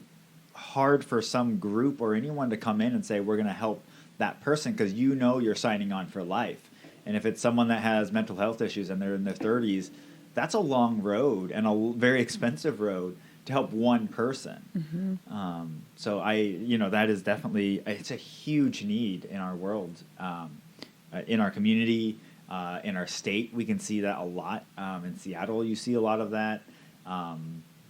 hard for some group or anyone to come in and say, we're going to help that person because you're signing on for life. And if it's someone that has mental health issues and they're in their 30s, that's a long road and a very expensive road to help one person. Mm-hmm. So that is definitely, it's a huge need in our world, in our community, in our state. We can see that a lot. In Seattle, you see a lot of that.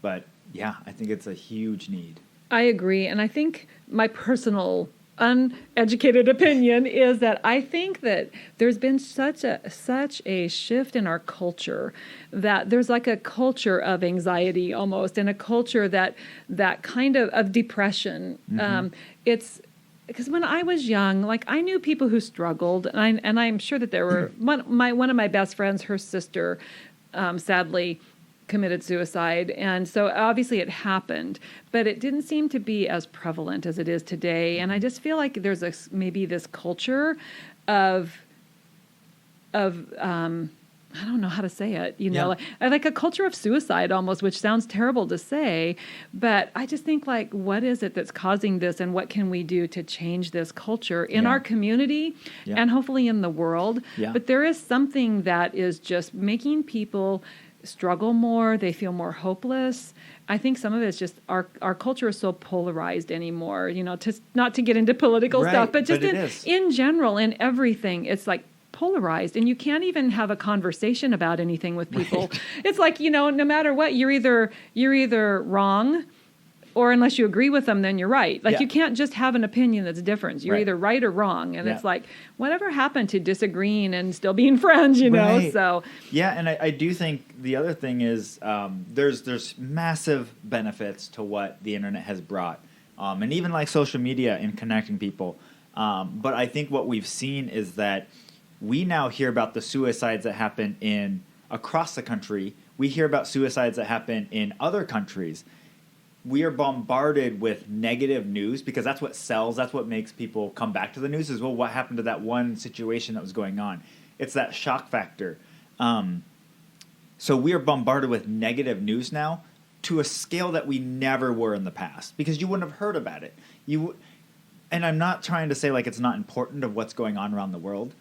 But yeah, I think it's a huge need. I agree. And I think my personal uneducated opinion is that I think that there's been such a shift in our culture that there's like a culture of anxiety almost, and a culture that kind of depression. Mm-hmm. It's because when I was young, like I knew people who struggled, and I'm sure that there were one of my best friends, her sister, sadly committed suicide, and so obviously it happened, but it didn't seem to be as prevalent as it is today. And I just feel like there's maybe this culture of I don't know how to say it, like a culture of suicide almost, which sounds terrible to say, but I just think like, what is it that's causing this, and what can we do to change this culture in our community and hopefully in the world? Yeah. But there is something that is just making people struggle more. They feel more hopeless. I think some of it's just our culture is so polarized anymore, not to get into political stuff, but just in general, in everything, it's like polarized, and you can't even have a conversation about anything with people. Right. It's like, no matter what, you're either wrong, or unless you agree with them, then you're right. Like, you can't just have an opinion that's different. You're either right or wrong. And it's like, whatever happened to disagreeing and still being friends, you know? Right. So yeah, and I do think the other thing is there's massive benefits to what the internet has brought. And even like social media in connecting people. But I think what we've seen is that we now hear about the suicides that happen across the country. We hear about suicides that happen in other countries. We are bombarded with negative news because that's what sells. That's what makes people come back to the news is, well, what happened to that one situation that was going on? It's that shock factor. So we are bombarded with negative news now to a scale that we never were in the past because you wouldn't have heard about it. And I'm not trying to say like it's not important of what's going on around the world,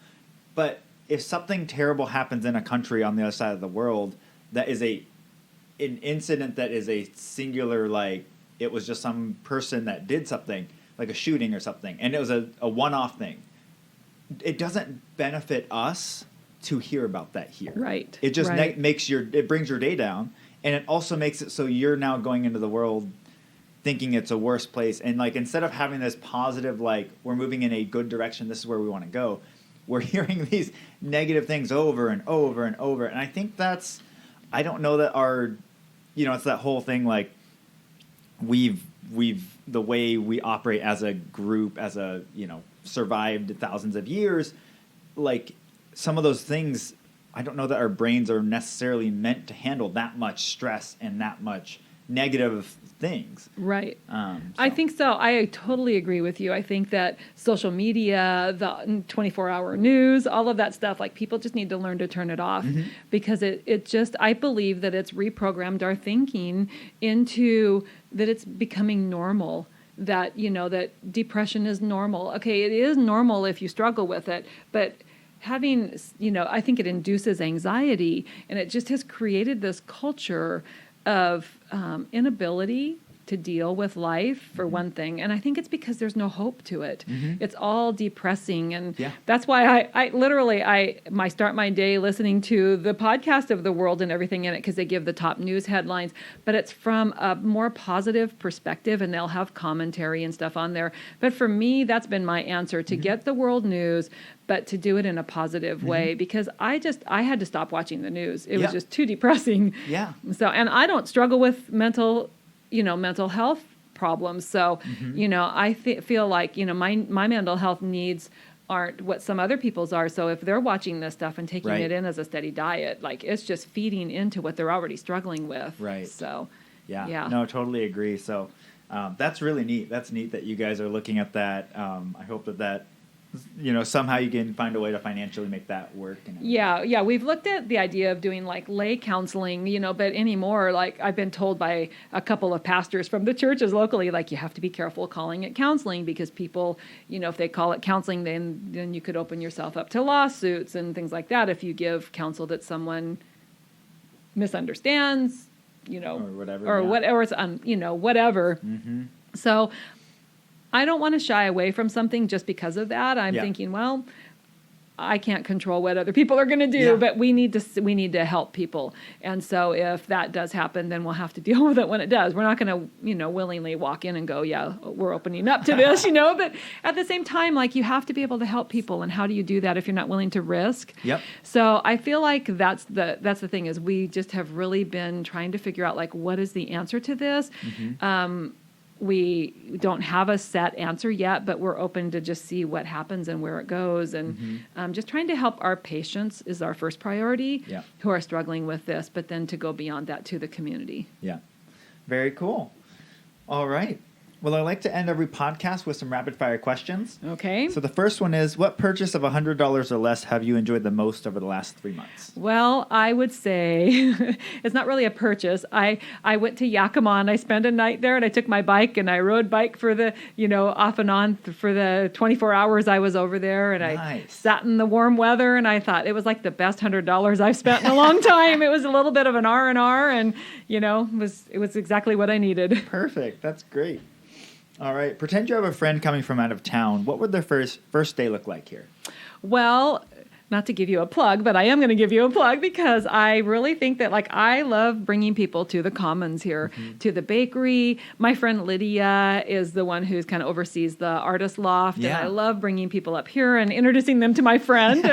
but if something terrible happens in a country on the other side of the world that is an incident that is a singular, like it was just some person that did something, like a shooting or something, and it was a one-off thing, it doesn't benefit us to hear about that here. Right. It just it brings your day down, and it also makes it so you're now going into the world thinking it's a worse place. And like instead of having this positive, like we're moving in a good direction, this is where we want to go, we're hearing these negative things over and over and over. And I think I don't know that it's that whole thing like we've the way we operate as a group, as a, survived thousands of years, like some of those things, I don't know that our brains are necessarily meant to handle that much stress and that much negative things. Right. I think so. I totally agree with you. I think that social media, the 24-hour news, all of that stuff, like people just need to learn to turn it off because it just, I believe that it's reprogrammed our thinking into that it's becoming normal. That, that depression is normal. Okay, it is normal if you struggle with it, but having, I think it induces anxiety, and it just has created this culture of inability to deal with life, for one thing. And I think it's because there's no hope to it. It's all depressing. And that's why I literally start my day listening to the podcast of the world and everything in it, because they give the top news headlines, but it's from a more positive perspective, and they'll have commentary and stuff on there. But for me, that's been my answer, to get the world news, but to do it in a positive way, because I had to stop watching the news. It was just too depressing. Yeah. So, and I don't struggle with mental health problems. So, I feel like, my mental health needs aren't what some other people's are. So if they're watching this stuff and taking it in as a steady diet, like it's just feeding into what they're already struggling with. Right. So, yeah. No, totally agree. So that's really neat. That's neat that you guys are looking at that. I hope that somehow you can find a way to financially make that work. Yeah. We've looked at the idea of doing like lay counseling, but anymore, like I've been told by a couple of pastors from the churches locally, like you have to be careful calling it counseling, because people, if they call it counseling, then you could open yourself up to lawsuits and things like that if you give counsel that someone misunderstands, or whatever, whatever, it's whatever. So I don't want to shy away from something just because of that. I'm thinking, well, I can't control what other people are going to do, but we need to help people. And so if that does happen, then we'll have to deal with it when it does. We're not going to, willingly walk in and go, yeah, we're opening up to this, but at the same time, like you have to be able to help people. And how do you do that if you're not willing to risk? Yep. So I feel like that's the thing, is we just have really been trying to figure out like, what is the answer to this? We don't have a set answer yet, but we're open to just see what happens and where it goes. And just trying to help our patients is our first priority, who are struggling with this, but then to go beyond that to the community. Yeah. Very cool. All right. Well, I like to end every podcast with some rapid fire questions. Okay. So the first one is, what purchase of $100 or less have you enjoyed the most over the last 3 months? Well, I would say it's not really a purchase. I went to Yakima and I spent a night there, and I took my bike and I rode bike for the, off and on for the 24 hours I was over there. And I sat in the warm weather, and I thought it was like the best $100 I've spent in a long time. It was a little bit of an R&R, and, it was exactly what I needed. Perfect. That's great. All right. Pretend you have a friend coming from out of town. What would their first day look like here? Well, not to give you a plug, but I am going to give you a plug because I really think that I love bringing people to the commons here, to the bakery. My friend Lydia is the one who's kind of oversees the artist loft. Yeah. And I love bringing people up here and introducing them to my friend.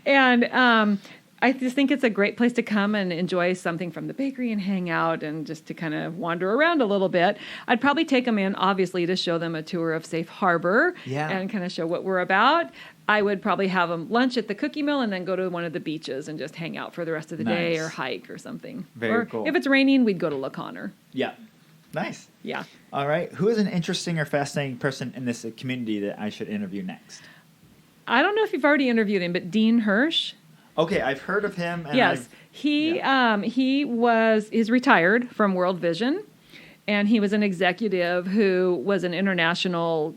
And I just think it's a great place to come and enjoy something from the bakery and hang out and just to kind of wander around a little bit. I'd probably take them in, obviously, to show them a tour of Safe Harbor and kind of show what we're about. I would probably have them lunch at the cookie mill and then go to one of the beaches and just hang out for the rest of the day or hike or something. Very cool. If it's raining, we'd go to La Conner. Yeah. Nice. Yeah. All right. Who is an interesting or fascinating person in this community that I should interview next? I don't know if you've already interviewed him, but Dean Hirsch. Okay, I've heard of him. And yes, he's retired from World Vision, and he was an executive who was an international.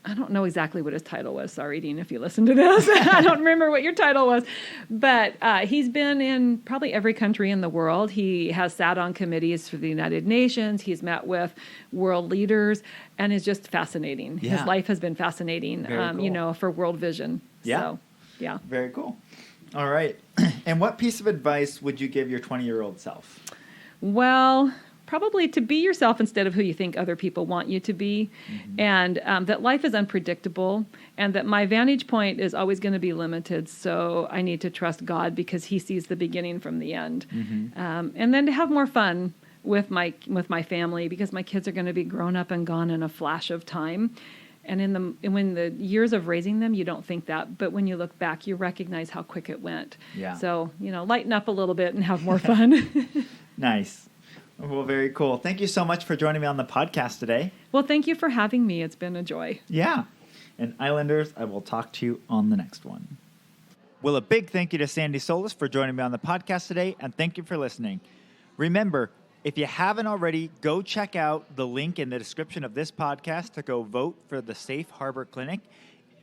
I don't know exactly what his title was. Sorry, Dean, if you listen to this. I don't remember what your title was. But he's been in probably every country in the world. He has sat on committees for the United Nations. He's met with world leaders, and is just fascinating. Yeah. His life has been fascinating, Cool. for World Vision. Yeah. So, yeah. Very cool. All right. And what piece of advice would you give your 20-year-old self? Well, probably to be yourself instead of who you think other people want you to be, and that life is unpredictable, and that my vantage point is always going to be limited, so I need to trust God because he sees the beginning from the end. And then to have more fun with my family because my kids are going to be grown up and gone in a flash of time. And when the years of raising them, you don't think that. But when you look back, you recognize how quick it went. Yeah. So, lighten up a little bit and have more fun. Nice. Well, very cool. Thank you so much for joining me on the podcast today. Well, thank you for having me. It's been a joy. Yeah. And Islanders, I will talk to you on the next one. Well, a big thank you to Sandy Solis for joining me on the podcast today, and thank you for listening. Remember, if you haven't already, go check out the link in the description of this podcast to go vote for the Safe Harbor Clinic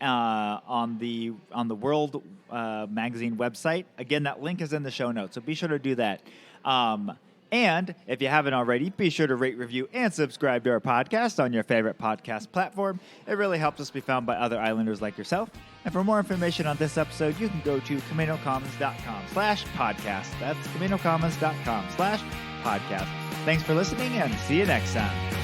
on the World Magazine website. Again, that link is in the show notes, so be sure to do that. And if you haven't already, be sure to rate, review, and subscribe to our podcast on your favorite podcast platform. It really helps us be found by other Islanders like yourself. And for more information on this episode, you can go to CamanoCommons.com/podcast. That's CamanoCommons.com/podcast. Thanks for listening, and see you next time.